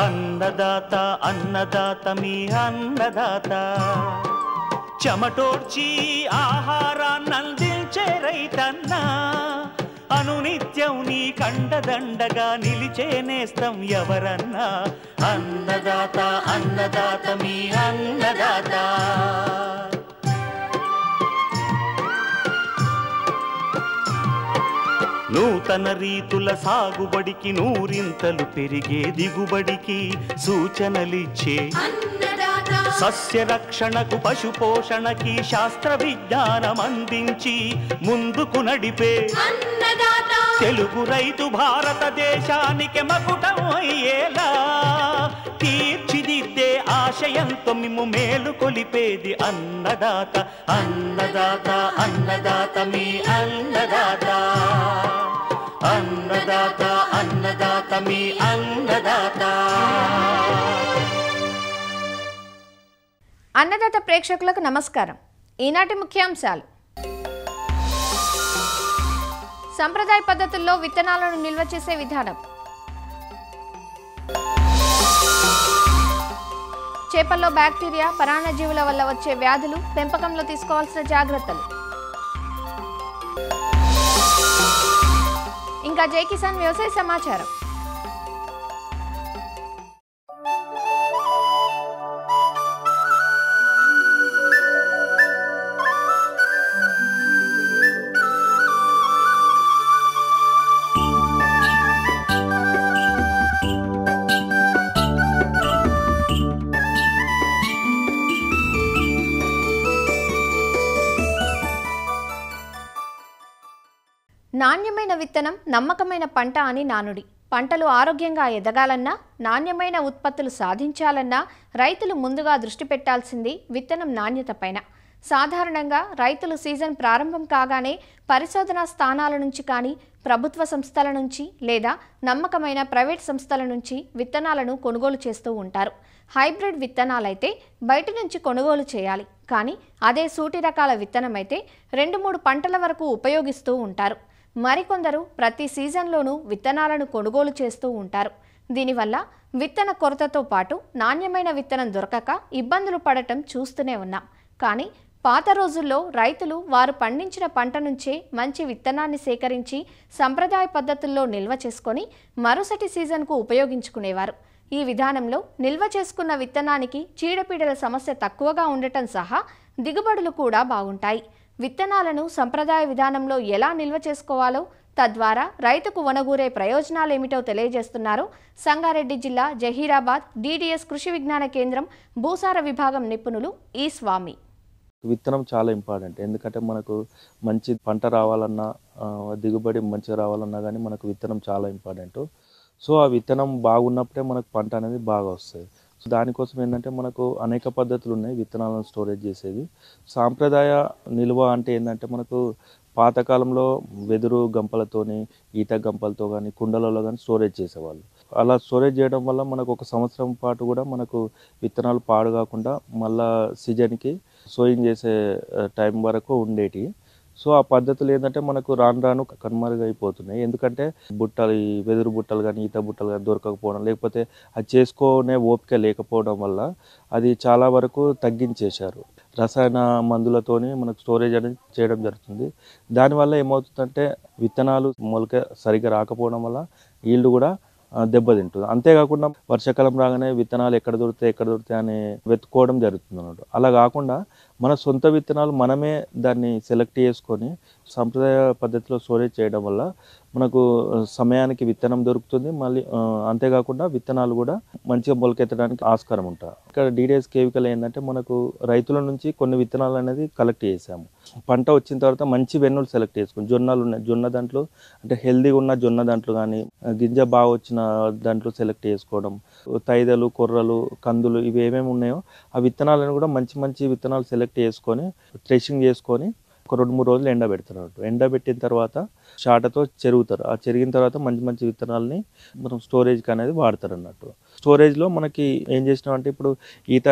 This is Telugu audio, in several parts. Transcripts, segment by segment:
అన్నదాత అన్నదాత మీ అన్నదాత చెమటోడ్చి ఆహారాన్నందించే రైతన్నా అనునిత్యం నీ కండదండగా నిలిచే నేస్తం ఎవరన్నా అన్నదాత అన్నదాత మీ అన్నదాత నూతన రీతుల సాగుబడికి నూరింతలు పెరిగే దిగుబడికి సూచనలిచ్చే సస్య రక్షణకు పశు పోషణకి శాస్త్ర విజ్ఞానం అందించి ముందుకు నడిపే తెలుగు రైతు భారతదేశానికి మకుటం అయ్యేలా తీర్చిదిద్దే ఆశయంతో మిమ్ము మేలు కొలిపేది అన్నదాత అన్నదాత అన్నదాత మీ అన్నదాత అన్నదాత అన్నదాత మీ అన్నదాత. అన్నదాత ప్రేక్షకులకు నమస్కారం. ఈనాటి ముఖ్యాంశాలు: సంప్రదాయ పద్ధతుల్లో విత్తనాలను నిల్వ చేసే విధానం, చేపల్లో బ్యాక్టీరియా పరాన్నజీవుల వల్ల వచ్చే వ్యాధులు, పెంపకంలో తీసుకోవాల్సిన జాగ్రత్తలు, ఇంకా జై కిసాన్ వ్యవసాయ సమాచారం. నాణ్యమైన విత్తనం నమ్మకమైన పంట అని నానుడి. పంటలు ఆరోగ్యంగా ఎదగాలన్నా, నాణ్యమైన ఉత్పత్తులు సాధించాలన్నా రైతులు ముందుగా దృష్టి పెట్టాల్సింది విత్తనం నాణ్యత పైన. సాధారణంగా రైతులు సీజన్ ప్రారంభం కాగానే పరిశోధనా స్థానాల నుంచి కానీ, ప్రభుత్వ సంస్థల నుంచి లేదా నమ్మకమైన ప్రైవేట్ సంస్థల నుంచి విత్తనాలను కొనుగోలు చేస్తూ ఉంటారు. హైబ్రిడ్ విత్తనాలైతే బయట నుంచి కొనుగోలు చేయాలి, కానీ అదే సూటి రకాల విత్తనం అయితే 2-3 పంటల వరకు ఉపయోగిస్తూ ఉంటారు. మరికొందరు ప్రతి సీజన్లోనూ విత్తనాలను కొనుగోలు చేస్తూ ఉంటారు. దీనివల్ల విత్తన కొరతతో పాటు నాణ్యమైన విత్తనం దొరకక ఇబ్బందులు పడటం చూస్తూనే ఉన్నాం. కానీ పాత రోజుల్లో రైతులు వారు పండించిన పంట నుంచే మంచి విత్తనాన్ని సేకరించి సంప్రదాయ పద్ధతుల్లో నిల్వ చేసుకొని మరుసటి సీజన్కు ఉపయోగించుకునేవారు. ఈ విధానంలో నిల్వ చేసుకున్న విత్తనానికి చీడపీడల సమస్య తక్కువగా ఉండటం సహా దిగుబడులు కూడా బాగుంటాయి. విత్తనాలను సంప్రదాయ విధానంలో ఎలా నిల్వ చేసుకోవాలో, తద్వారా రైతుకు వనగూరే ప్రయోజనాలేమిటో తెలియజేస్తున్నారు సంగారెడ్డి జిల్లా జహీరాబాద్ డిడిఎస్ కృషి విజ్ఞాన కేంద్రం భూసార విభాగం నిపుణులు ఈ స్వామి. విత్తనం చాలా ఇంపార్టెంట్. ఎందుకంటే మనకు మంచి పంట రావాలన్నా, దిగుబడి మంచిగా రావాలన్నా కానీ మనకు విత్తనం చాలా ఇంపార్టెంట్. సో ఆ విత్తనం బాగున్నప్పుడే మనకు పంట అనేది బాగా వస్తుంది. సో దానికోసం ఏంటంటే మనకు అనేక పద్ధతులు ఉన్నాయి విత్తనాలను స్టోరేజ్ చేసేది. సాంప్రదాయ నిల్వ అంటే ఏంటంటే మనకు పాతకాలంలో వెదురు గంపలతోని, ఈత గంపలతో కానీ, కుండలలో కానీ స్టోరేజ్ చేసేవాళ్ళు. అలా స్టోరేజ్ చేయడం వల్ల మనకు 1 సంవత్సరం పాటు కూడా మనకు విత్తనాలు పాడు కాకుండా మళ్ళా సీజన్కి సోయింగ్ చేసే టైం వరకు ఉండేటి. సో ఆ పద్ధతులు ఏంటంటే మనకు రాను రాను కనుమరుగైపోతున్నాయి. ఎందుకంటే బుట్టలు, ఈ వెదురు బుట్టలు కానీ, ఈత బుట్టలు కానీ దొరకకపోవడం, లేకపోతే అది చేసుకునే ఓపిక లేకపోవడం వల్ల అది చాలా వరకు తగ్గించేశారు. రసాయన మందులతోని మనకు స్టోరేజ్ అనేది చేయడం జరుగుతుంది. దానివల్ల ఏమవుతుందంటే విత్తనాలు మొలక సరిగ్గా రాకపోవడం వల్ల ఈల్డ్ కూడా దెబ్బతింటుంది. అంతేకాకుండా వర్షాకాలం రాగానే విత్తనాలు ఎక్కడ దొరుకుతాయి అని వెతుక్కోవడం జరుగుతుంది అన్నమాట. అలా కాకుండా మన సొంత విత్తనాలు మనమే దాన్ని సెలెక్ట్ చేసుకొని సంప్రదాయ పద్ధతిలో స్టోరేజ్ చేయడం వల్ల మనకు సమయానికి విత్తనం దొరుకుతుంది. మళ్ళీ అంతేకాకుండా విత్తనాలు కూడా మంచిగా మొలకెత్తడానికి ఆస్కారం ఉంటుంది. ఇక్కడ డిడిఎస్ కేవికల్ ఏంటంటే మనకు రైతుల నుంచి కొన్ని విత్తనాలు అనేది కలెక్ట్ చేసాము. పంట వచ్చిన తర్వాత మంచి వెన్నులు సెలెక్ట్ చేసుకుని, జొన్నలు ఉన్నాయి, జొన్న దాంట్లో అంటే హెల్దీగా ఉన్న జొన్న దాంట్లో కానీ, గింజ బాగా వచ్చిన దాంట్లో సెలెక్ట్ చేసుకోవడం, తైదలు, కొర్రలు, కందులు ఇవి ఏమేమి ఉన్నాయో ఆ విత్తనాలను కూడా మంచి మంచి విత్తనాలు సెలెక్ట్ చేసుకొని థ్రెషింగ్ చేసుకొని ఒక 2-3 రోజులు ఎండబెడతారు. ఎండబెట్టిన తర్వాత షాటతో చెరుగుతారు. ఆ చెరిగిన తర్వాత మంచి మంచి విత్తనాలని మనం స్టోరేజ్కి అనేది వాడతారు అన్నట్టు. స్టోరేజ్లో మనకి ఏం చేసినామంటే ఇప్పుడు ఈత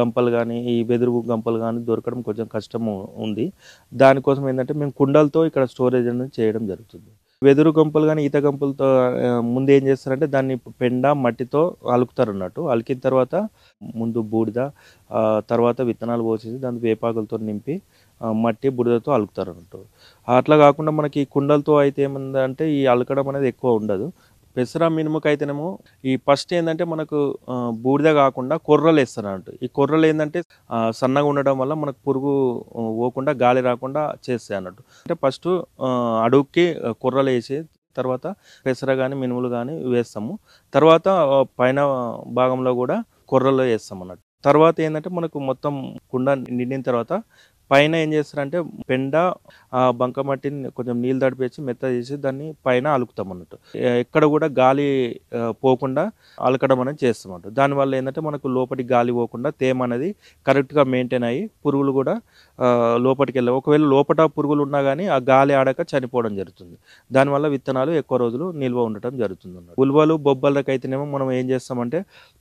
గంపలు కానీ, ఈ వెదురు గంపలు కానీ దొరకడం కొంచెం కష్టం ఉంది. దానికోసం ఏంటంటే మేము కుండలతో ఇక్కడ స్టోరేజ్ అనేది చేయడం జరుగుతుంది. వెదురు గంపలు కానీ ఈత గంపలతో ముందు ఏం చేస్తారంటే దాన్ని పెండ మట్టితో అలుకుతారు అన్నట్టు. అలికిన తర్వాత ముందు బూడిద, తర్వాత విత్తనాలు పోసేసి దాన్ని వేపాకులతో నింపి మట్టి బుడిదతో అలుకుతారు అన్నట్టు. అట్లా కాకుండా మనకి కుండలతో అయితే ఏముందంటే ఈ అలకడం అనేది ఎక్కువ ఉండదు. పెసర మినుముకు అయితేనేమో ఈ ఫస్ట్ ఏంటంటే మనకు బూడిద కాకుండా కొర్రలు వేస్తారు అన్నట్టు. ఈ కొర్రలు ఏంటంటే సన్నగా ఉండడం వల్ల మనకు పురుగు పోకుండా గాలి రాకుండా చేస్తాయి అన్నట్టు. అంటే ఫస్ట్ అడుగుకి కొర్రలు వేసి తర్వాత పెసర కానీ మినుములు కానీ వేస్తాము. తర్వాత పైన భాగంలో కూడా కొర్రలు వేస్తాం అన్నట్టు. తర్వాత ఏంటంటే మనకు మొత్తం కుండ నిండిన తర్వాత పైన ఏం చేస్తారంటే పెండ బంకమట్టిని కొంచెం నీళ్ళు తడిపేసి మెత్త చేసి దాన్ని పైన అలుకుతాం అన్నట్టు. ఎక్కడ కూడా గాలి పోకుండా అలకడం అనేది చేస్తాం అన్నట్టు. దానివల్ల ఏంటంటే మనకు లోపలికి గాలి పోకుండా తేమ అనేది కరెక్ట్గా మెయింటైన్ అయ్యి పురుగులు కూడా లోపలికి వెళ్ళాయి. ఒకవేళ లోపల పురుగులు ఉన్నా కానీ ఆ గాలి ఆడక చనిపోవడం జరుగుతుంది. దానివల్ల విత్తనాలు ఎక్కువ రోజులు నిల్వ ఉండటం జరుగుతుంది అన్నట్టు. ఉలువలు బొబ్బలకైతేనేమో మనం ఏం చేస్తామంటే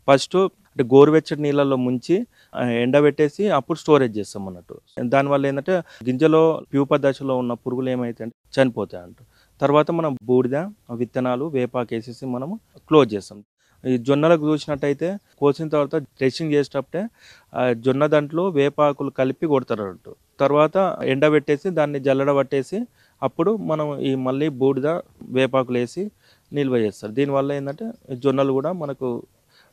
ఫస్ట్ అంటే గోరువెచ్చటి నీళ్ళల్లో ముంచి ఎండబెట్టేసి అప్పుడు స్టోరేజ్ చేస్తాం అన్నట్టు. దానివల్ల ఏంటంటే గింజలో ప్యూప దశలో ఉన్న పురుగులు ఏమైతే చనిపోతాయి అంట. తర్వాత మనం బూడిద విత్తనాలు వేపాకు వేసేసి మనము క్లోజ్ చేస్తాం. ఈ జొన్నలకు చూసినట్టయితే కోసిన తర్వాత డ్రెస్సింగ్ చేసేటప్పుడే జొన్న దాంట్లో వేపాకులు కలిపి కొడతారు అన్నట్టు. తర్వాత ఎండబెట్టేసి దాన్ని జల్లడ పట్టేసి అప్పుడు మనం ఈ మళ్ళీ బూడిద వేపాకులు వేసి నిల్వ చేస్తారు. దీనివల్ల ఏంటంటే జొన్నలు కూడా మనకు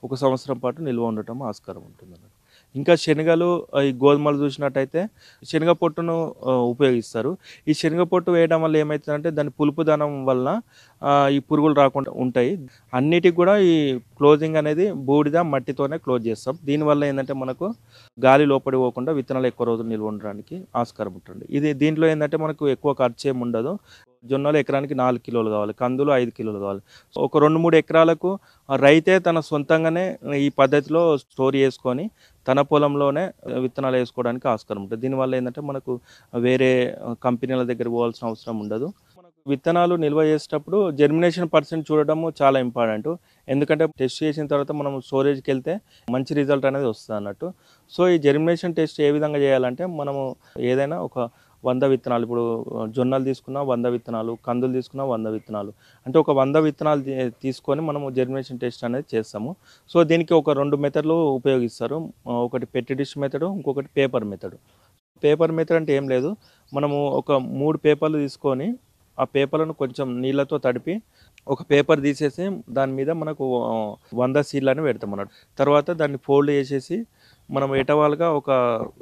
1 సంవత్సరం పాటు నిల్వ ఉండటం ఆస్కారం ఉంటుంది అన్నట్టు. ఇంకా శనగలు ఈ గోధుమలు చూసినట్టయితే శనగ పొట్టును ఉపయోగిస్తారు. ఈ శనగ పొట్టు వేయడం వల్ల ఏమవుతుందంటే దాని పులుపుదనం వల్ల ఈ పురుగులు రాకుండా ఉంటాయి. అన్నిటికి కూడా ఈ క్లోజింగ్ అనేది బూడిద మట్టితోనే క్లోజ్ చేస్తాం. దీనివల్ల ఏంటంటే మనకు గాలి లోపడి పోకుండా విత్తనాలు ఎక్కువ రోజులు నిల్వ ఉండడానికి ఆస్కారం ఉంటుంది. దీంట్లో ఏంటంటే మనకు ఎక్కువ ఖర్చు ఏమి ఉండదు. జొన్నలు ఎకరానికి 4 కిలోలు కావాలి, కందులు 5 కిలోలు కావాలి. ఒక 2-3 ఎకరాలకు రైతే తన సొంతంగానే ఈ పద్ధతిలో స్టోర్ చేసుకొని తన పొలంలోనే విత్తనాలు వేసుకోవడానికి ఆస్కారం ఉంటుంది. దీనివల్ల ఏంటంటే మనకు వేరే కంపెనీల దగ్గర పోవాల్సిన అవసరం ఉండదు. విత్తనాలు నిల్వ చేసేటప్పుడు జర్మినేషన్ పర్సెంట్ చూడడము చాలా ఇంపార్టెంట్. ఎందుకంటే టెస్ట్ చేసిన తర్వాత మనం స్టోరేజ్కి వెళ్తే మంచి రిజల్ట్ అనేది వస్తుంది అన్నట్టు. సో ఈ జర్మినేషన్ టెస్ట్ ఏ విధంగా చేయాలంటే మనము ఏదైనా ఒక 100 విత్తనాలు, ఇప్పుడు జొన్నలు తీసుకున్నా 100 విత్తనాలు, కందులు తీసుకున్నా 100 విత్తనాలు, అంటే ఒక 100 విత్తనాలు తీసుకొని మనము జర్మినేషన్ టెస్ట్ అనేది చేస్తాము. సో దీనికి ఒక 2 మెథడ్లు ఉపయోగిస్తారు. ఒకటి పెట్టి డిష్ మెథడ్, ఇంకొకటి పేపర్ మెథడ్. పేపర్ మెథడ్ అంటే ఏం లేదు, మనము ఒక 3 పేపర్లు తీసుకొని ఆ పేపర్లను కొంచెం నీళ్ళతో తడిపి ఒక పేపర్ తీసేసి దాని మీద మనకు 100 సీడ్లు అని పెడతాం అన్నట్టు. తర్వాత దాన్ని ఫోల్డ్ చేసేసి మనం ఎటవాలుగా ఒక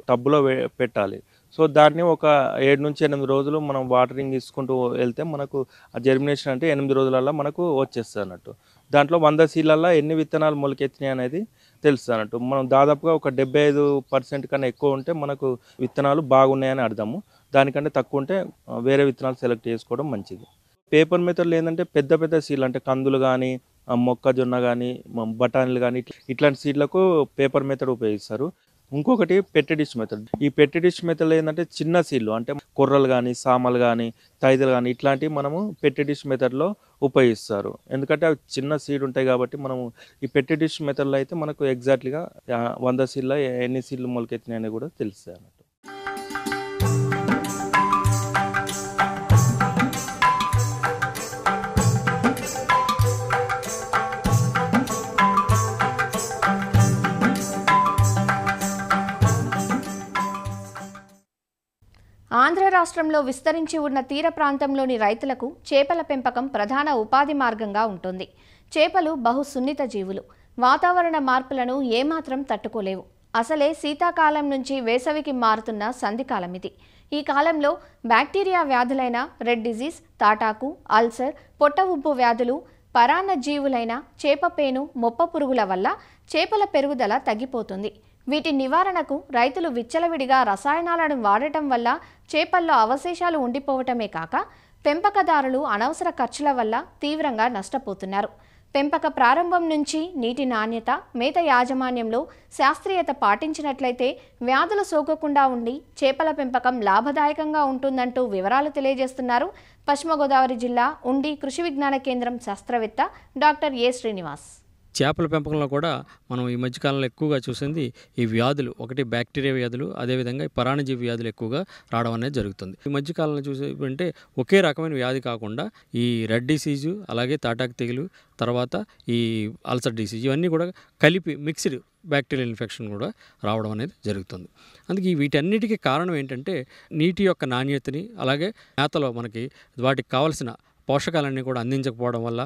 టబ్లో పెట్టాలి. సో దాన్ని ఒక 7 నుంచి 8 రోజులు మనం వాటరింగ్ తీసుకుంటూ వెళ్తే మనకు ఆ జర్మినేషన్ అంటే 8 రోజులలో మనకు వచ్చేస్తుంది అన్నట్టు. దాంట్లో 100 సీడ్లలో ఎన్ని విత్తనాలు మొలకెత్తినాయి అనేది తెలుస్తుంది అన్నట్టు. మనం దాదాపుగా ఒక 75% కన్నా ఎక్కువ ఉంటే మనకు విత్తనాలు బాగున్నాయని అర్థము. దానికంటే తక్కువ ఉంటే వేరే విత్తనాలు సెలెక్ట్ చేసుకోవడం మంచిది. పేపర్ మెథడ్లో ఏంటంటే పెద్ద పెద్ద సీడ్లు అంటే కందులు కానీ, మొక్కజొన్న కానీ, బఠానీలు కానీ ఇట్లాంటి సీడ్లకు పేపర్ మెథడ్ ఉపయోగిస్తారు. ఇంకొకటి పెట్టి డిష్ మెథడ్. ఈ పెట్టి డిష్ మెథడ్ ఏంటంటే చిన్న సీడ్లు అంటే కొర్రలు కానీ, సామలు కానీ, తైదలు కానీ ఇట్లాంటివి మనము పెట్టి డిష్ మెథడ్లో ఉపయోగిస్తారు. ఎందుకంటే అవి చిన్న సీడ్ ఉంటాయి కాబట్టి మనము ఈ పెట్టి డిష్ మెథడ్లో అయితే మనకు ఎగ్జాక్ట్లీగా 100 సీడ్లో ఎన్ని సీడ్లు మొలకెత్తినాయని కూడా తెలుస్తాయి అన్నట్టు. ఆంధ్ర రాష్ట్రంలో విస్తరించి ఉన్న తీర ప్రాంతంలోని రైతులకు చేపల పెంపకం ప్రధాన ఉపాధి మార్గంగా ఉంటుంది. చేపలు బహు సున్నిత జీవులు. వాతావరణ మార్పులను ఏమాత్రం తట్టుకోలేవు. అసలే శీతాకాలం నుంచి వేసవికి మారుతున్న సంధికాలం ఇది. ఈ కాలంలో బ్యాక్టీరియా వ్యాధులైన రెడ్ డిజీజ్, తాటాకు, అల్సర్, పొట్ట ఉబ్బు వ్యాధులు, పరాన్న జీవులైన చేపపేను, మొప్ప పురుగుల వల్ల చేపల పెరుగుదల తగ్గిపోతుంది. వీటి నివారణకు రైతులు విచ్చలవిడిగా రసాయనాలను వాడటం వల్ల చేపల్లో అవశేషాలు ఉండిపోవటమే కాక పెంపకదారులు అనవసర ఖర్చుల వల్ల తీవ్రంగా నష్టపోతున్నారు. పెంపక ప్రారంభం నుంచి నీటి నాణ్యత, మేత యాజమాన్యంలో శాస్త్రీయత పాటించినట్లయితే వ్యాధులు సోకకుండా ఉండి చేపల పెంపకం లాభదాయకంగా ఉంటుందంటూ వివరాలు తెలియజేస్తున్నారు పశ్చిమ గోదావరి జిల్లా ఉండి కృషి విజ్ఞాన కేంద్రం శాస్త్రవేత్త డాక్టర్ ఏ శ్రీనివాస్. చేపల పెంపకంలో కూడా మనం ఈ మధ్యకాలంలో ఎక్కువగా చూసింది ఈ వ్యాధులు, ఒకటి బ్యాక్టీరియా వ్యాధులు, అదేవిధంగా ఈ పరాణజీవి వ్యాధులు ఎక్కువగా రావడం అనేది జరుగుతుంది. ఈ మధ్యకాలంలో చూసేంటే ఒకే రకమైన వ్యాధి కాకుండా ఈ రెడ్ డిసీజు, అలాగే తాటాకు తెగులు, తర్వాత ఈ అల్సర్ డిసీజ్, ఇవన్నీ కూడా కలిపి మిక్స్డ్ బ్యాక్టీరియల్ ఇన్ఫెక్షన్ కూడా రావడం అనేది జరుగుతుంది. అందుకే వీటన్నిటికీ కారణం ఏంటంటే నీటి యొక్క నాణ్యతని, అలాగే మేతలో మనకి వాటికి కావలసిన పోషకాలన్నీ కూడా అందించకపోవడం వల్ల,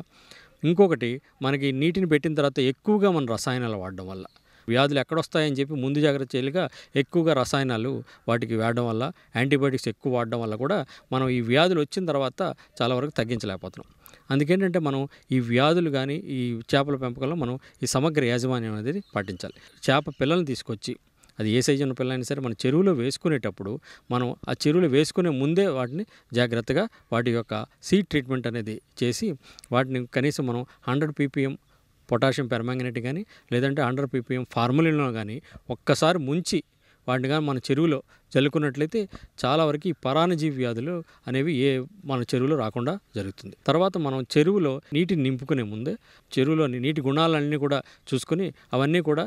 ఇంకొకటి మనకి నీటిని పెట్టిన తర్వాత ఎక్కువగా మన రసాయనాలు వాడడం వల్ల వ్యాధులు ఎక్కడొస్తాయని చెప్పి ముందు జాగ్రత్త చర్యలుగా ఎక్కువగా రసాయనాలు వాటికి వాడడం వల్ల, యాంటీబయాటిక్స్ ఎక్కువ వాడడం వల్ల కూడా మనం ఈ వ్యాధులు వచ్చిన తర్వాత చాలా వరకు తగ్గించలేకపోతున్నాం. అందుకేంటంటే మనం ఈ వ్యాధులు కానీ ఈ చేపల పెంపకంలో మనం ఈ సమగ్ర యాజమాన్యం అనేది పాటించాలి. చేప పిల్లల్ని తీసుకొచ్చి, అది ఏ సైజు ఉన్న పిల్లలైనా సరే, మన చెరువులో వేసుకునేటప్పుడు మనం ఆ చెరువులో వేసుకునే ముందే వాటిని జాగ్రత్తగా వాటి యొక్క సీడ్ ట్రీట్మెంట్ అనేది చేసి, వాటిని కనీసం మనం 100 ppm పొటాషియం పెర్మాంగనేట్ కానీ, లేదంటే 100 ppm ఫార్ములిన్లో కానీ ఒక్కసారి ముంచి వాటిని కానీ మన చెరువులో చల్లుకున్నట్లయితే చాలా వరకు ఈ పరాన్నజీవి వ్యాధులు అనేవి మన చెరువులో రాకుండా జరుగుతుంది. తర్వాత మనం చెరువులో నీటిని నింపుకునే ముందే చెరువులోని నీటి గుణాలన్నీ కూడా చూసుకొని, అవన్నీ కూడా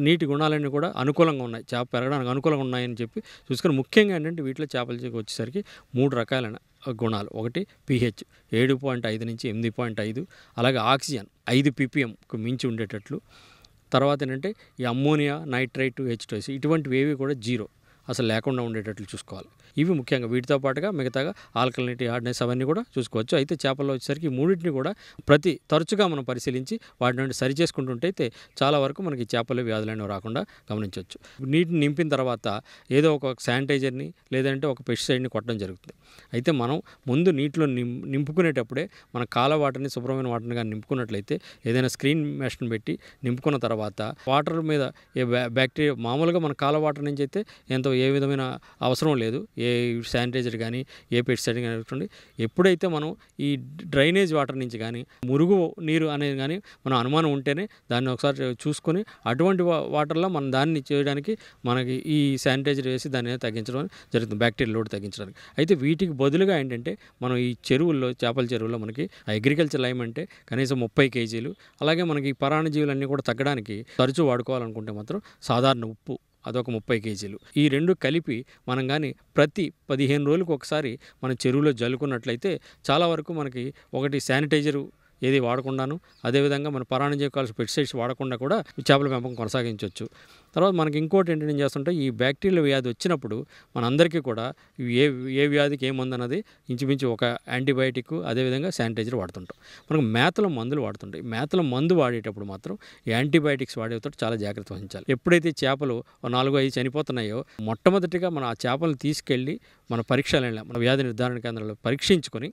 నీటి గుణాలన్నీ కూడా అనుకూలంగా ఉన్నాయి, చేప పెరగడానికి అనుకూలంగా ఉన్నాయని చెప్పి చూసుకొని, ముఖ్యంగా ఏంటంటే వీటిలో చేపల వచ్చేసరికి 3 రకాలైన గుణాలు. ఒకటి pH 7.5 నుంచి 8.5, అలాగే ఆక్సిజన్ 5 ppmకు మించి ఉండేటట్లు, తర్వాత ఏంటంటే ఈ అమ్మోనియా, నైట్రైట్, H2S ఇటువంటివి ఏవి కూడా 0 అసలు లేకుండా ఉండేటట్లు చూసుకోవాలి. ఇవి ముఖ్యంగా. వీటితో పాటుగా మిగతాగా ఆల్కలినిటీ, హార్డ్నెస్ అవన్నీ కూడా చూసుకోవచ్చు. అయితే చేపల్లో వచ్చేసరికి మూడింటిని కూడా తరచుగా మనం పరిశీలించి వాటి నుండి సరి చేసుకుంటుంటే అయితే చాలా వరకు మనకి చేపల వ్యాధులైనవి రాకుండా గమనించవచ్చు. నీటిని నింపిన తర్వాత ఏదో ఒక శానిటైజర్ని లేదంటే ఒక పెస్టిసైడ్ని కొట్టడం జరుగుతుంది. అయితే మనం ముందు నీటిలో నింపుకునేటప్పుడే మన కాల వాటర్ని, శుభ్రమైన వాటర్ని కానీ నింపుకున్నట్లయితే, ఏదైనా స్క్రీన్ మెష్ని పెట్టి నింపుకున్న తర్వాత వాటర్ మీద బ్యాక్టీరియా, మామూలుగా మన కాల వాటర్ నుంచి అయితే ఏ విధమైన అవసరం లేదు, ఏ శానిటైజర్ కానీ ఏ పెస్టిసైడ్ కానీ అనుకోండి. ఎప్పుడైతే మనం ఈ డ్రైనేజ్ వాటర్ నుంచి కానీ, మురుగు నీరు అనేది కానీ మనం అనుమానం ఉంటేనే దాన్ని ఒకసారి చూసుకొని అటువంటి వాటర్లో మనం దాన్ని చేయడానికి మనకి ఈ శానిటైజర్ వేసి దాన్ని తగ్గించడం జరుగుతుంది, బ్యాక్టీరియా లోడ్ తగ్గించడానికి. అయితే వీటికి బదులుగా ఏంటంటే మనం ఈ చెరువుల్లో, చేపల చెరువుల్లో మనకి అగ్రికల్చర్ లైమ్ అంటే కనీసం 30 kgs, అలాగే మనకి ఈ పరాన్నజీవులన్నీ కూడా తగ్గడానికి తరచూ వాడుకోవాలనుకుంటే మాత్రం సాధారణ ఉప్పు అదొక 30 kgs. ఈ రెండు కలిపి మనం కానీ ప్రతి 15 రోజులకు ఒకసారి మన చెరువులో జల్లుకున్నట్లయితే చాలా వరకు మనకి ఒకటి శానిటైజరు ఏది వాడకుండాను, అదేవిధంగా మన పరాన్నజీవి కావాల్సిన పెస్టిసైడ్స్ వాడకుండా కూడా చేపల పెంపకం కొనసాగించవచ్చు. తర్వాత మనకి ఇంకోటి ఏంటంటే ఏం చేస్తుంటే, ఈ బ్యాక్టీరియల్ వ్యాధి వచ్చినప్పుడు మనందరికీ కూడా ఏ వ్యాధికి ఏ మందు అన్నది ఇంచుమించు ఒక యాంటీబయాటిక్, అదేవిధంగా శానిటైజర్ వాడుతుంటాం. మనకు మేతల మందులు వాడుతుంటాయి. మేతల మందు వాడేటప్పుడు మాత్రం యాంటీబయాటిక్స్ వాడేటప్పుడు చాలా జాగ్రత్త వహించాలి. ఎప్పుడైతే చేపలు 4-5 చనిపోతున్నాయో, మొట్టమొదటిగా మనం ఆ చేపలను తీసుకెళ్ళి మన పరీక్షలు, మన వ్యాధి నిర్ధారణ కేంద్రాల్లో పరీక్షించుకొని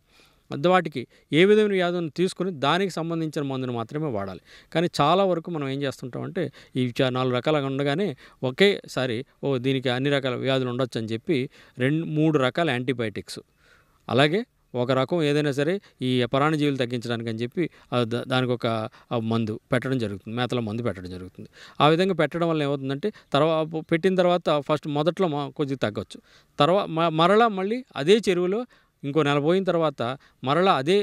వాటికి ఏ విధమైన వ్యాధులను తీసుకుని దానికి సంబంధించిన మందును మాత్రమే వాడాలి. కానీ చాలా వరకు మనం ఏం చేస్తుంటామంటే, ఈ 4 రకాలుగా ఉండగానే ఒకేసారి దీనికి అన్ని రకాల వ్యాధులు ఉండొచ్చు అని చెప్పి 2-3 రకాల యాంటీబయాటిక్స్, అలాగే ఒక రకం ఏదైనా సరే ఈ పరాన్నజీవులు తగ్గించడానికి అని చెప్పి దానికి ఒక మందు పెట్టడం జరుగుతుంది, మేతల మందు పెట్టడం జరుగుతుంది. ఆ విధంగా పెట్టడం వల్ల ఏమవుతుందంటే, పెట్టిన తర్వాత మొదట్లో కొద్దిగా తగ్గొచ్చు, మరలా మళ్ళీ అదే చెరువులో ఇంకో నెల పోయిన తర్వాత మరలా అదే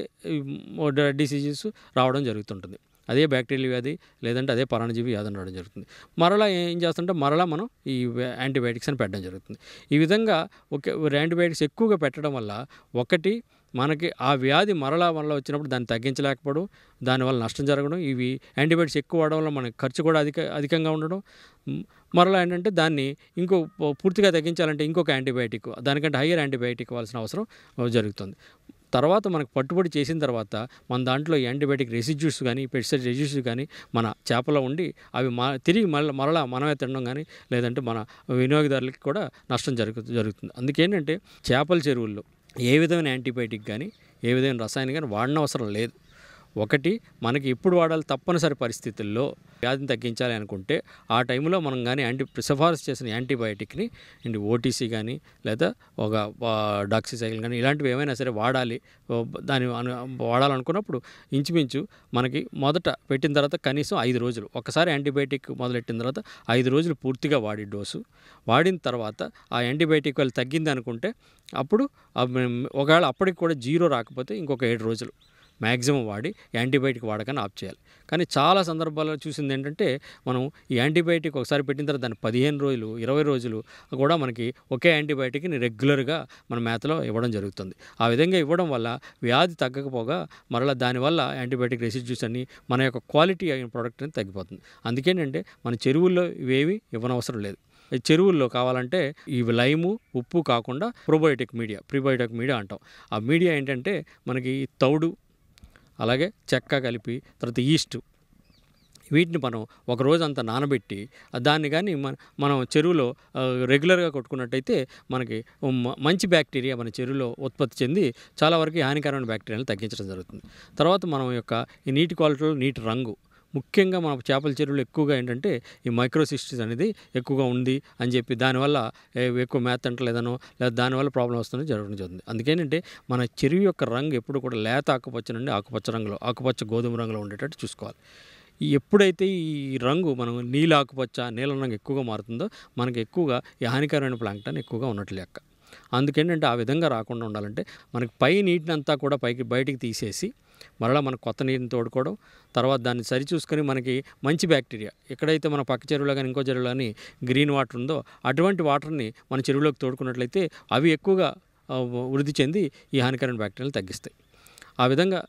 డిసీజెస్ రావడం జరుగుతుంటుంది. అదే బ్యాక్టీరియల్ వ్యాధి లేదంటే అదే పరాన్నజీవి వ్యాధి రావడం జరుగుతుంది. మరలా ఏం చేస్తుంటే మరలా మనం ఈ యాంటీబయాటిక్స్ అని పెట్టడం జరుగుతుంది. ఈ విధంగా యాంటీబయాటిక్స్ ఎక్కువగా పెట్టడం వల్ల ఒకటి మనకి ఆ వ్యాధి మరలా వచ్చినప్పుడు దాన్ని తగ్గించలేకపోవడం, దానివల్ల నష్టం జరగడం, ఇవి యాంటీబయాటిక్స్ ఎక్కువ వాడడం వల్ల మనకి ఖర్చు కూడా అధికంగా ఉండడం, మరలా ఏంటంటే దాన్ని పూర్తిగా తగ్గించాలంటే ఇంకొక యాంటీబయాటిక్, దానికంటే హయ్యర్ యాంటీబయాటిక్ ఇవ్వాల్సిన అవసరం జరుగుతుంది. తర్వాత మనకు పట్టుబడి చేసిన తర్వాత మన దాంట్లో యాంటీబయాటిక్ రెసిడ్యూస్ కానీ, పెస్టిసైడ్ రెసిడ్యూస్ కానీ మన చేపలో ఉండి అవి తిరిగి మరలా మనమే తినడం కానీ, లేదంటే మన వినియోగదారులకి కూడా నష్టం జరుగుతుంది. అందుకేంటంటే చేపల చెరువుల్లో ఏ విధమైన యాంటీబయాటిక్ కానీ, ఏ విధమైన రసాయనం కానీ వాడనవసరం లేదు. ఒకటి మనకి ఎప్పుడు వాడాలి, తప్పనిసరి పరిస్థితుల్లో వ్యాధిని తగ్గించాలి అనుకుంటే ఆ టైంలో మనం కానీ సిఫారసు చేసిన యాంటీబయాటిక్ని ఓటీసీ కానీ లేదా ఒక డాక్సిసైక్లిన్ కానీ ఇలాంటివి ఏమైనా సరే వాడాలి. వాడాలనుకున్నప్పుడు ఇంచుమించు మనకి మొదట పెట్టిన తర్వాత కనీసం 5 రోజులు, ఒకసారి యాంటీబయాటిక్ మొదలెట్టిన తర్వాత 5 రోజులు పూర్తిగా వాడిన తర్వాత ఆ యాంటీబయాటిక్ వాళ్ళు తగ్గింది అనుకుంటే అప్పుడు ఒకవేళ అప్పటికి కూడా 0 రాకపోతే ఇంకొక 7 రోజులు మ్యాక్సిమం వాడి యాంటీబయాటిక్ వాడకాన్ని ఆఫ్ చేయాలి. కానీ చాలా సందర్భాల్లో చూసింది ఏంటంటే మనం ఈ యాంటీబయాటిక్ ఒకసారి పెట్టిన తర్వాత దాన్ని 15 రోజులు 20 రోజులు కూడా మనకి ఒకే యాంటీబయాటిక్ని రెగ్యులర్గా మన మేతలో ఇవ్వడం జరుగుతుంది. ఆ విధంగా ఇవ్వడం వల్ల వ్యాధి తగ్గకపోగా మరలా దానివల్ల యాంటీబయాటిక్ రెసిడ్యూస్ అన్ని మన యొక్క క్వాలిటీ అయిన ప్రోడక్ట్ అనేది తగ్గిపోతుంది. అందుకేంటంటే మన చెరువుల్లో ఇవేవి ఇవ్వనవసరం లేదు. ఈ చెరువుల్లో కావాలంటే ఈ లైము ఉప్పు కాకుండా ప్రోబయోటిక్ మీడియా ప్రీబయోటిక్ మీడియా అంటాం. ఆ మీడియా ఏంటంటే మనకి తౌడు అలాగే చెక్క కలిపి తర్వాత ఈస్ట్ వీటిని మనం ఒక రోజు అంతా నానబెట్టి దాన్ని కానీ మనం చెరువులో రెగ్యులర్గా కొట్టుకున్నట్టయితే మనకి మంచి బ్యాక్టీరియా మన చెరువులో ఉత్పత్తి చెంది చాలా వరకు హానికరమైన బ్యాక్టీరియాలను తగ్గించడం జరుగుతుంది. తర్వాత మనం యొక్క ఈ నీటి క్వాలిటీలో నీటి రంగు ముఖ్యంగా మన చేపల చెరువులు ఎక్కువగా ఏంటంటే ఈ మైక్రోసిస్టిస్ అనేది ఎక్కువగా ఉంది అని చెప్పి దానివల్ల ఎక్కువ మేత అంటలేదనో లేదా దానివల్ల ప్రాబ్లం వస్తుందని జరగడం జరుగుతుంది. అందుకేంటంటే మన చెరువు యొక్క రంగు ఎప్పుడు కూడా లేత ఆకుపచ్చ నుండి ఆకుపచ్చ రంగులో ఆకుపచ్చ గోధుమ రంగులో ఉండేటట్టు చూసుకోవాలి. ఎప్పుడైతే ఈ రంగు మనం నీల ఆకుపచ్చ నీలం రంగు ఎక్కువగా మారుతుందో మనకి ఎక్కువగా ఈ హానికరమైన ప్లాంక్టన్ ఎక్కువగా ఉన్నట్లు లెక్క. అందుకేంటంటే ఆ విధంగా రాకుండా ఉండాలంటే మనకి పై నీటిని అంతా కూడా బయటికి తీసేసి మరలా మనకు కొత్త నీటిని తోడుకోవడం, తర్వాత దాన్ని సరిచూసుకొని మనకి మంచి బ్యాక్టీరియా ఎక్కడైతే మన పక్క చెరువులో కానీ ఇంకో చెరువులో కానీ గ్రీన్ వాటర్ ఉందో అటువంటి వాటర్ని మన చెరువులోకి తోడుకున్నట్లయితే అవి ఎక్కువగా వృద్ధి చెంది ఈ హానికరమైన బ్యాక్టీరియాలు తగ్గిస్తాయి. ఆ విధంగా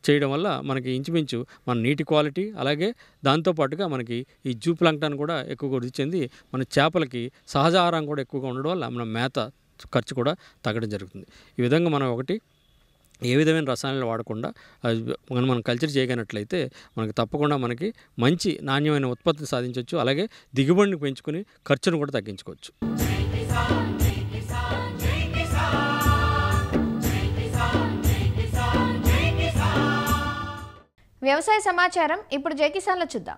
చేయడం వల్ల మనకి ఇంచుమించు మన నీటి క్వాలిటీ అలాగే దాంతోపాటుగా మనకి ఈ జూ ప్లాంక్టన్ కూడా ఎక్కువగా వృద్ధి చెంది మన చేపలకి సహజ ఆహారం కూడా ఎక్కువగా ఉండడం వల్ల మన మేత ఖర్చు కూడా తగ్గడం జరుగుతుంది. ఈ విధంగా మనం ఒకటి ఏ విధమైన రసాయనాలు వాడకుండా మనం కల్చర్ చేయగలిగినట్లయితే మనకి తప్పకుండా మనకి మంచి నాణ్యమైన ఉత్పత్తిని సాధించవచ్చు. అలాగే దిగుబడిని పెంచుకొని ఖర్చును కూడా తగ్గించుకోవచ్చు. వ్యవసాయ సమాచారం ఇప్పుడు జై కిసాన్లో చూద్దాం.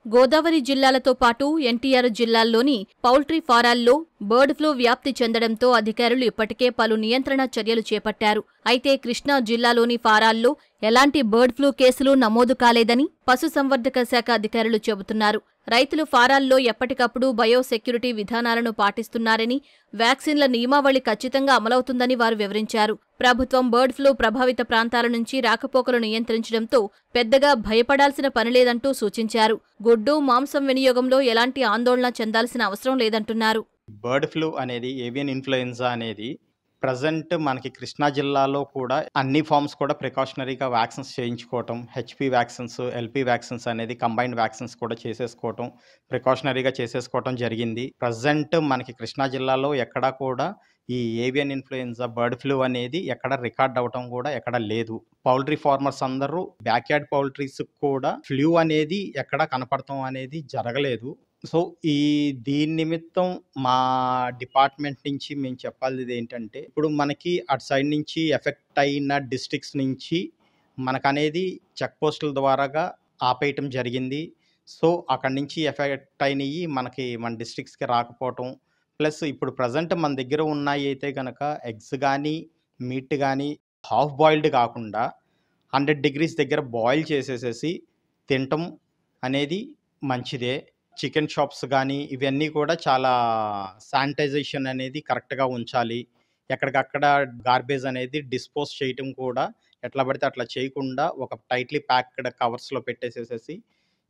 గోదావరి జిల్లాలతో పాటు ఎన్టీఆర్ జిల్లాల్లోని పౌల్ట్రీ ఫారాల్లో బర్డ్ ఫ్లూ వ్యాప్తి చెందడంతో అధికారులు ఇప్పటికే పలు నియంత్రణ చర్యలు చేపట్టారు. అయితే కృష్ణా జిల్లాలోని ఫారాల్లో ఎలాంటి బర్డ్ ఫ్లూ కేసులు నమోదు కాలేదని పశుసంవర్ధక శాఖ అధికారులు చెబుతున్నారు. రైతులు ఫారాల్లో ఎప్పటికప్పుడు బయోసెక్యూరిటీ విధానాలను పాటిస్తున్నారని, వ్యాక్సిన్ల నియమావళి ఖచ్చితంగా అమలవుతుందని వారు వివరించారు. ప్రభుత్వం బర్డ్ ఫ్లూ ప్రభావిత ప్రాంతాల నుంచి రాకపోకలు నియంత్రించడంతో పెద్దగా భయపడాల్సిన పనిలేదంటూ సూచించారు. గుడ్డు, మాంసం వినియోగంలో ఎలాంటి ఆందోళన చెందాల్సిన అవసరం లేదంటున్నారు. బర్డ్ ఫ్లూ అనేది ఏవియన్ ఇన్ఫ్లుయెన్జా అనేది ప్రజెంట్ మనకి కృష్ణా జిల్లాలో కూడా అన్ని ఫార్మ్స్ కూడా ప్రికాషనరీగా వ్యాక్సిన్స్ చేయించుకోవటం, హెచ్పి వ్యాక్సిన్స్, ఎల్పి వ్యాక్సిన్స్ అనేది కంబైన్డ్ వ్యాక్సిన్స్ కూడా చేసేసుకోవటం, ప్రికాషనరీగా చేసేసుకోవటం జరిగింది. ప్రజెంట్ మనకి కృష్ణా జిల్లాలో ఎక్కడా కూడా ఈ ఏవియన్ ఇన్ఫ్లుయెన్జా బర్డ్ ఫ్లూ అనేది ఎక్కడ రికార్డ్ అవటం కూడా ఎక్కడ లేదు. పౌల్ట్రీ ఫార్మర్స్ అందరూ బ్యాక్యార్డ్ పౌల్ట్రీస్ కూడా ఫ్లూ అనేది ఎక్కడ కనపడటం అనేది జరగలేదు. సో దీని నిమిత్తం మా డిపార్ట్మెంట్ నుంచి మేము చెప్పాల్సింది ఏంటంటే, ఇప్పుడు మనకి అటు సైడ్ నుంచి ఎఫెక్ట్ అయిన డిస్ట్రిక్ట్స్ నుంచి మనకనేది చెక్ పోస్టుల ద్వారాగా ఆపేయటం జరిగింది. సో అక్కడి నుంచి ఎఫెక్ట్ అయినవి మనకి మన డిస్ట్రిక్ట్స్కి రాకపోవటం, ప్లస్ ఇప్పుడు ప్రజెంట్ మన దగ్గర ఉన్నాయి అయితే కనుక ఎగ్స్ కానీ మీట్ కానీ హాఫ్ బాయిల్డ్ కాకుండా 100 degrees దగ్గర బాయిల్ చేసేసేసి తినటం అనేది మంచిదే. చికెన్ షాప్స్ కానీ ఇవన్నీ కూడా చాలా శానిటైజేషన్ అనేది కరెక్ట్గా ఉంచాలి. ఎక్కడికక్కడ గార్బేజ్ అనేది డిస్పోజ్ చేయటం కూడా ఎట్లా పడితే అట్లా చేయకుండా ఒక టైట్లీ ప్యాక్డ్ కవర్స్లో పెట్టేసేసేసి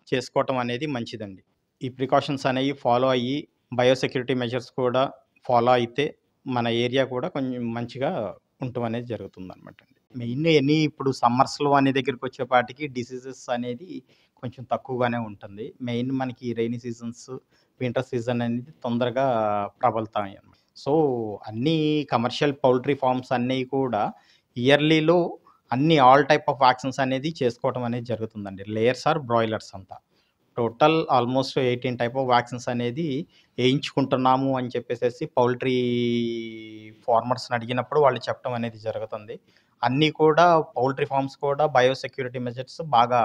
చేసుకోవటం అనేది మంచిదండి. ఈ ప్రికాషన్స్ అనేవి ఫాలో అయ్యి బయోసెక్యూరిటీ మెజర్స్ కూడా ఫాలో అయితే మన ఏరియా కూడా కొంచెం మంచిగా ఉండటం అనేది జరుగుతుందన్నమాట అండి. మెయిన్ ఇప్పుడు సమ్మర్స్లో అనే దగ్గరికి వచ్చేపాటికి డిసీజెస్ అనేది కొంచెం తక్కువగానే ఉంటుంది. మెయిన్ మనకి రైనీ సీజన్స్, వింటర్ సీజన్ అనేది తొందరగా ప్రబలుతాయి అన్నమాట. సో అన్ని కమర్షియల్ పౌల్ట్రీ ఫార్మ్స్ అన్నీ కూడా ఇయర్లీలో అన్ని ఆల్ టైప్ ఆఫ్ వ్యాక్సిన్స్ అనేది చేసుకోవడం అనేది జరుగుతుందండి. లేయర్స్ ఆర్ బ్రాయిలర్స్ అంతా total almost 18 type of vaccines అనేది వేయించుకుంటున్నాము అని చెప్పేసి పౌల్ట్రీ ఫార్మర్స్ని అడిగినప్పుడు వాళ్ళు చెప్పడం అనేది జరుగుతుంది. అన్నీ కూడా పౌల్ట్రీ ఫార్మ్స్ కూడా బయోసెక్యూరిటీ మెజర్స్ బాగా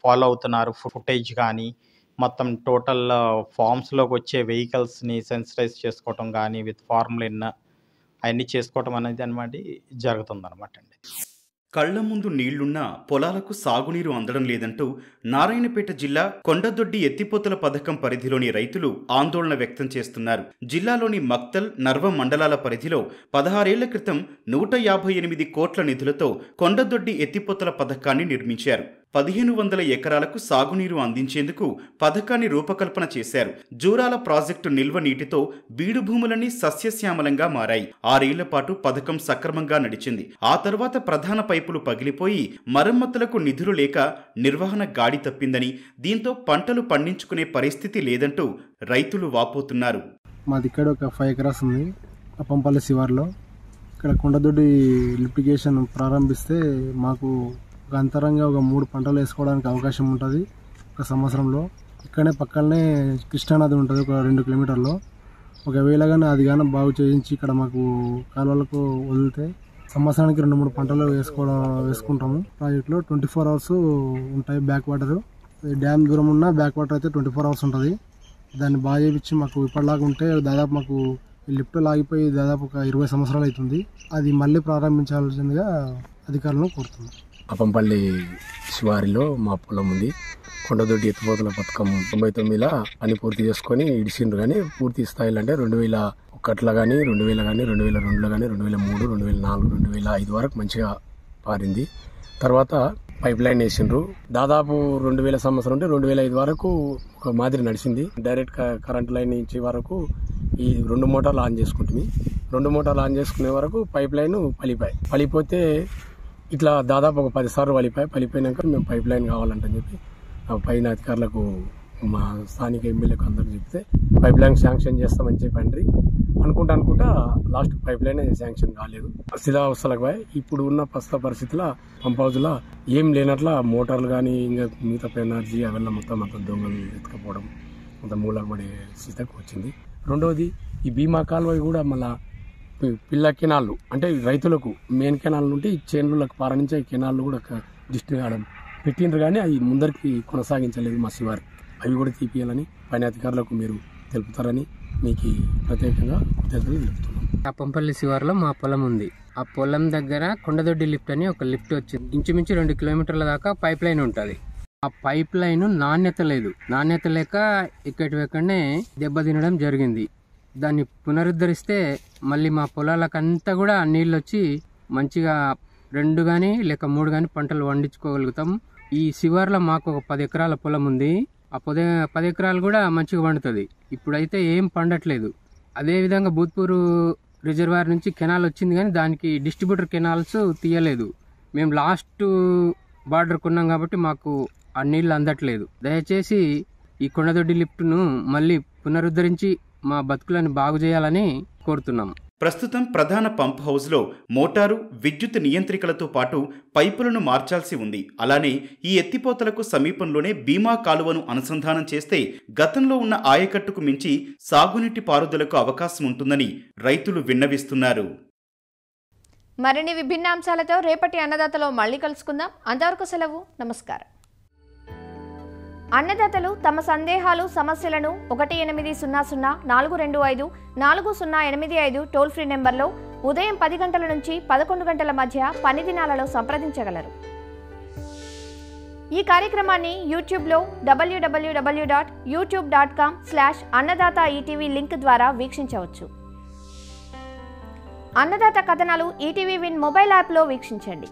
ఫాలో అవుతున్నారు. ఫుటేజ్ కానీ మొత్తం టోటల్ ఫార్మ్స్లోకి వచ్చే వెహికల్స్ని సెన్సిటైజ్ చేసుకోవటం కానీ విత్ ఫార్ములిన్ అవన్నీ చేసుకోవటం అనేది జరుగుతుంది అనమాట అండి. కళ్ల ముందు నీళ్లున్నా పొలాలకు సాగునీరు అందడం లేదంటూ నారాయణపేట జిల్లా కొండదొడ్డి ఎత్తిపోతల పథకం పరిధిలోని రైతులు ఆందోళన వ్యక్తం చేస్తున్నారు. జిల్లాలోని మక్తల్, నర్వ మండలాల పరిధిలో 16 ఏళ్ల క్రితం 158 కోట్ల నిధులతో కొండదొడ్డి ఎత్తిపోతల పథకాన్ని నిర్మించారు. 1500 ఎకరాలకు సాగునీరు అందించేందుకు పథకాన్ని రూపకల్పన చేశారు. జూరాల ప్రాజెక్టు నిల్వ నీటితో బీడు భూములన్నీ సస్యశ్యామలంగా మారాయి. 6 ఏళ్ల పాటు పథకం సక్రమంగా నడిచింది. ఆ తర్వాత ప్రధాన పైపులు పగిలిపోయి మరమ్మతులకు నిధులు లేక నిర్వహణ గాడి తప్పిందని, దీంతో పంటలు పండించుకునే పరిస్థితి లేదంటూ రైతులు వాపోతున్నారు. మాది ఇక్కడ ఒక 5 ఎకరాస్ ఉంది, అప్పంపల్లి శివార్లో. ఇక్కడ కొండదొడ్డి లిఫ్టిగేషన్ ప్రారంభిస్తే మాకు ఒక అంతరంగా ఒక 3 పంటలు వేసుకోవడానికి అవకాశం ఉంటుంది ఒక సంవత్సరంలో. ఇక్కడనే పక్కనే కృష్ణానది ఉంటుంది ఒక 2 కిలోమీటర్లో. ఒకవేళ కానీ అది కానీ బాగు చేయించి ఇక్కడ మాకు కాలువలకు వదిలితే సంవత్సరానికి 2-3 పంటలు వేసుకుంటాము. ప్రాజెక్టులో 24 అవర్స్ ఉంటాయి బ్యాక్ వాటర్. డ్యామ్ దూరం ఉన్న బ్యాక్ వాటర్ అయితే 24 అవర్స్ ఉంటుంది. దాన్ని బాగా చేయించి మాకు ఇప్పటిలాగా ఉంటే దాదాపు మాకు ఈ లిఫ్ట్ లాగిపోయి దాదాపు ఒక 20 సంవత్సరాలు అవుతుంది. అది మళ్ళీ ప్రారంభించాల్సిందిగా అధికారులను కోరుతున్నాం. అప్పంపల్లి శివారిలో మా పొలం ఉంది. కొండదొడ్డి ఎత్తిపోతల పథకం 99లో పని పూర్తి చేసుకొని ఇడిచిండ్రు. కానీ పూర్తి స్థాయిలో అంటే 2001లో కానీ 2000 కానీ 2002లో కానీ 2003, 2004, 2005 వరకు మంచిగా పారింది. తర్వాత పైప్ లైన్ వేసిండ్రు. దాదాపు 2000 సంవత్సరం అంటే 2005 వరకు ఒక మాదిరి నడిచింది. డైరెక్ట్ కరెంట్ లైన్ ఇచ్చే వరకు ఈ 2 మోటార్లు ఆన్ చేసుకుంటుంది. 2 మోటార్లు ఆన్ చేసుకునే వరకు పైప్ లైన్ పలిపోతే ఇట్లా దాదాపు ఒక 10 సార్లు పలిపోయినాక మేము పైప్ లైన్ కావాలంటని చెప్పి పైన అధికారులకు మా స్థానిక ఎమ్మెల్యేకు అందరూ చెప్తే పైప్ లైన్ శాంక్షన్ చేస్తామని చెప్పండి. అనుకుంటా లాస్ట్ పైప్ లైన్ శాంక్షన్ కాలేదు. స్థితావస్థలకు ఇప్పుడు ఉన్న ప్రస్తుత పరిస్థితుల్లో పంప్ హౌస్లో ఏం లేనట్ల మోటార్లు కానీ ఇంకా మిగతా ఎనర్జీ అవన్నీ మొత్తం దొంగలు ఎత్తుకపోవడం అంత మూలకు పడే స్థితికి వచ్చింది. రెండవది ఈ భీమా కాలువ కూడా మళ్ళా పిల్ల కెనాళ్ళు అంటే రైతులకు మెయిన్ కెనాల్ నుండి చేనులకు పారణించే కెనాళ్ళు కూడా డిస్ట్రిక్ట్ ఆడడం పెట్టిండ్రు. కానీ అవి ముందరికి కొనసాగించలేదు మా శివారు. అవి కూడా తీపియాలని పైన అధికారులకు మీరు తెలుపుతారని మీకు ప్రత్యేకంగా కృతజ్ఞతలు తెలుపుతున్నాం. అప్పంపల్లి శివారులో మా పొలం ఉంది. ఆ పొలం దగ్గర కొండదొడ్డి లిఫ్ట్ అని ఒక లిఫ్ట్ వచ్చింది. ఇంచుమించు 2 కిలోమీటర్ల దాకా పైప్ లైన్ ఉంటుంది. ఆ పైప్ లైన్ నాణ్యత లేక ఇక్కడివెక్కడనే దెబ్బతినడం జరిగింది. దాన్ని పునరుద్ధరిస్తే మళ్ళీ మా పొలాలకంతా కూడా నీళ్ళు వచ్చి మంచిగా 2 కానీ లేక 3 కానీ పంటలు పండించుకోగలుగుతాం. ఈ శివార్లో మాకు ఒక 10 ఎకరాల పొలం ఉంది. ఆ 10 ఎకరాలు కూడా మంచిగా పండుతుంది. ఇప్పుడైతే ఏం పండట్లేదు. అదేవిధంగా భూత్పూర్ రిజర్వాయర్ నుంచి కెనాల్ వచ్చింది, కానీ దానికి డిస్ట్రిబ్యూటర్ కెనాల్స్ తీయలేదు. మేము లాస్ట్ బార్డర్ కొన్నాం కాబట్టి మాకు ఆ నీళ్ళు అందట్లేదు. దయచేసి ఈ కొండదొడ్డి లిఫ్ట్ను మళ్ళీ పునరుద్ధరించి మా బతుకులను బాగు చేయాలని కోరుతున్నాం. ప్రస్తుతం ప్రధాన పంప్ హౌస్లో మోటారు, విద్యుత్ నియంత్రికలతో పాటు పైపులను మార్చాల్సి ఉంది. అలానే ఈ ఎత్తిపోతలకు సమీపంలోనే భీమా కాలువను అనుసంధానం చేస్తే గతంలో ఉన్న ఆయకట్టుకు మించి సాగునీటి పారుదలకు అవకాశం ఉంటుందని రైతులు విన్నవిస్తున్నారు. మరిన్ని విభిన్న అంశాలతో రేపటి అన్నదాతలో మళ్ళీ కలుసుకుందాం. అంతవరకు సెలవు. నమస్కారం. అన్నదాతలు తమ సందేహాలు, సమస్యలను 1800-425-4085 టోల్ ఫ్రీ నెంబర్లో ఉదయం 10 గంటల నుంచి 11 గంటల మధ్య పని దినాలలో సంప్రదించగలరు. ఈ కార్యక్రమాన్ని యూట్యూబ్లో www.youtube.com/annadata-etv లింక్ ద్వారా వీక్షించవచ్చు. అన్నదాత కథనాలు ఈటీవీ విన్ మొబైల్ యాప్లో వీక్షించండి.